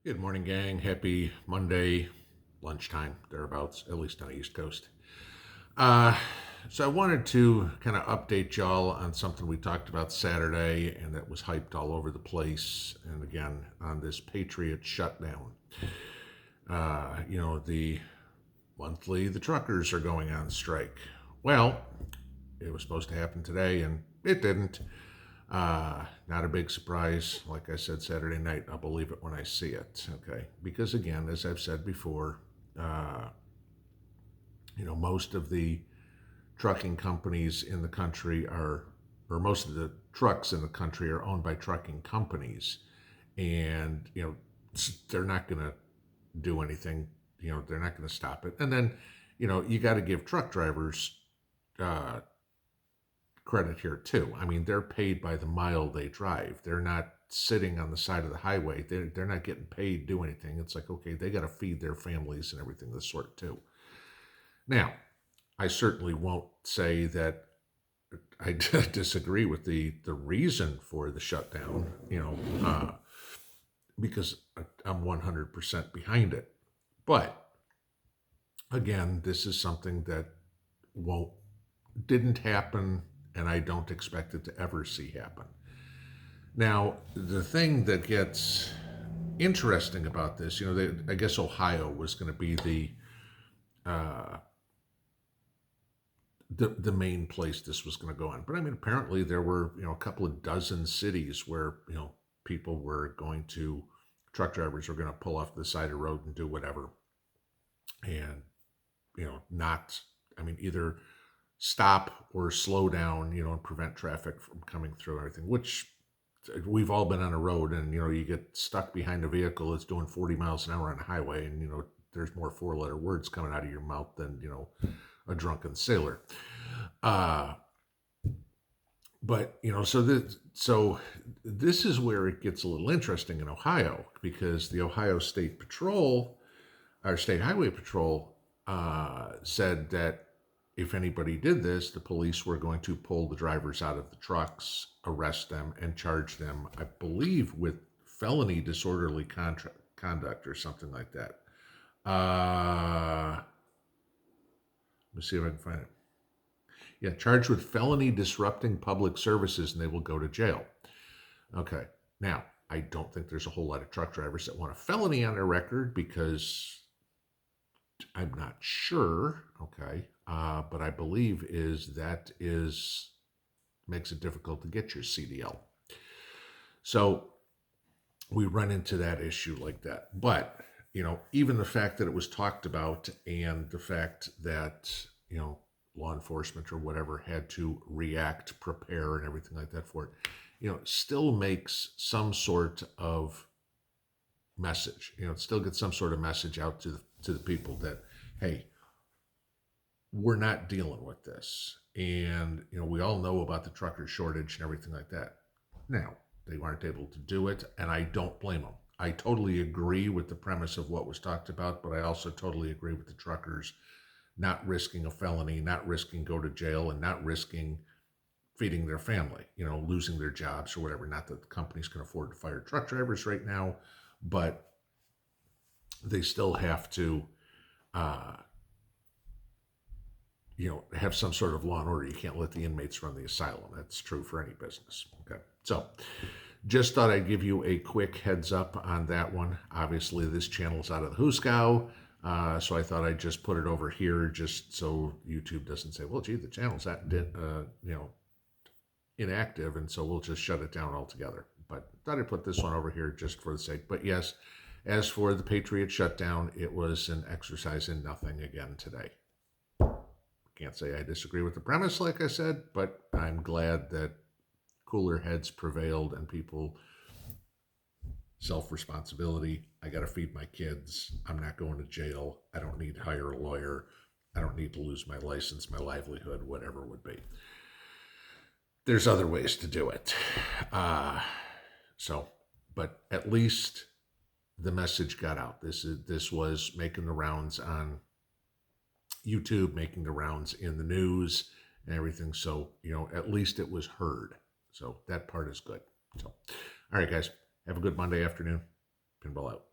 Good morning, gang. Happy Monday, lunchtime, thereabouts, at least on the East Coast. Uh, so I wanted to kind of update y'all on something we talked about Saturday and that was hyped all over the place. And again, on this Patriot shutdown. The monthly, the truckers are going on strike. Well, it was supposed to happen today and it didn't. Not a big surprise. Like I said Saturday night, I'll believe it when I see it. Okay. Because again, as I've said before, uh, most of the trucking companies in the country or most of the trucks in the country are owned by trucking companies. And, they're not going to do anything. They're not going to stop it. And then, you got to give truck drivers uh, credit here too. I mean, they're paid by the mile they drive. They're not sitting on the side of the highway. They're not getting paid to do anything. It's like, okay, they got to feed their families and everything this sort too. Now, I certainly won't say that I disagree with the reason for the shutdown, because I'm 100% behind it. But again, this is something that won't didn't happen, and I don't expect it to ever see happen. Now, the thing that gets interesting about this, I guess Ohio was going to be uh, the main place this was going to go on. But I mean, apparently there were a couple of dozen cities where people were going to truck drivers were going to pull off the side of the road and do whatever, and not. I mean, either stop or slow down, and prevent traffic from coming through and everything, which we've all been on a road and, you get stuck behind a vehicle that's doing 40 miles an hour on a highway and, there's more four-letter words coming out of your mouth than, a drunken sailor. But, so this is where it gets a little interesting in Ohio, because the Ohio State Patrol, our State Highway Patrol, said that if anybody did this, the police were going to pull the drivers out of the trucks, arrest them, and charge them, I believe, with felony disorderly conduct or something like that. Let me see if I can find it. Yeah, charged with felony disrupting public services, and they will go to jail. Okay. Now, I don't think there's a whole lot of truck drivers that want a felony on their record, because I'm not sure. Okay. But I believe makes it difficult to get your CDL. So we run into that issue like that. But, even the fact that it was talked about and the fact that, law enforcement or whatever had to react, prepare, and everything like that for it, still makes some sort of message. It still gets some sort of message out to the people that, hey, we're not dealing with this. And, we all know about the trucker shortage and everything like that. Now, they weren't able to do it, and I don't blame them. I totally agree with the premise of what was talked about, but I also totally agree with the truckers not risking a felony, not risking go to jail, and not risking feeding their family, losing their jobs or whatever. Not that the companies can afford to fire truck drivers right now, but they still have to have some sort of law and order. You can't let the inmates run the asylum. That's true for any business. Okay. So just thought I'd give you a quick heads up on that one. Obviously, this channel's out of the Hooskow, so I thought I'd just put it over here just so YouTube doesn't say, well, gee, the channel's inactive, and so we'll just shut it down altogether. But thought I'd put this one over here just for the sake. But yes, as for the Patriot shutdown, it was an exercise in nothing again today. Can't say I disagree with the premise, like I said, but I'm glad that cooler heads prevailed and people self-responsibility. I got to feed my kids. I'm not going to jail. I don't need to hire a lawyer. I don't need to lose my license, my livelihood, whatever it would be. There's other ways to do it. But at least the message got out. This was making the rounds on YouTube, making the rounds in the news and everything. So, at least it was heard. So that part is good. So, all right, guys, have a good Monday afternoon. Pinball out.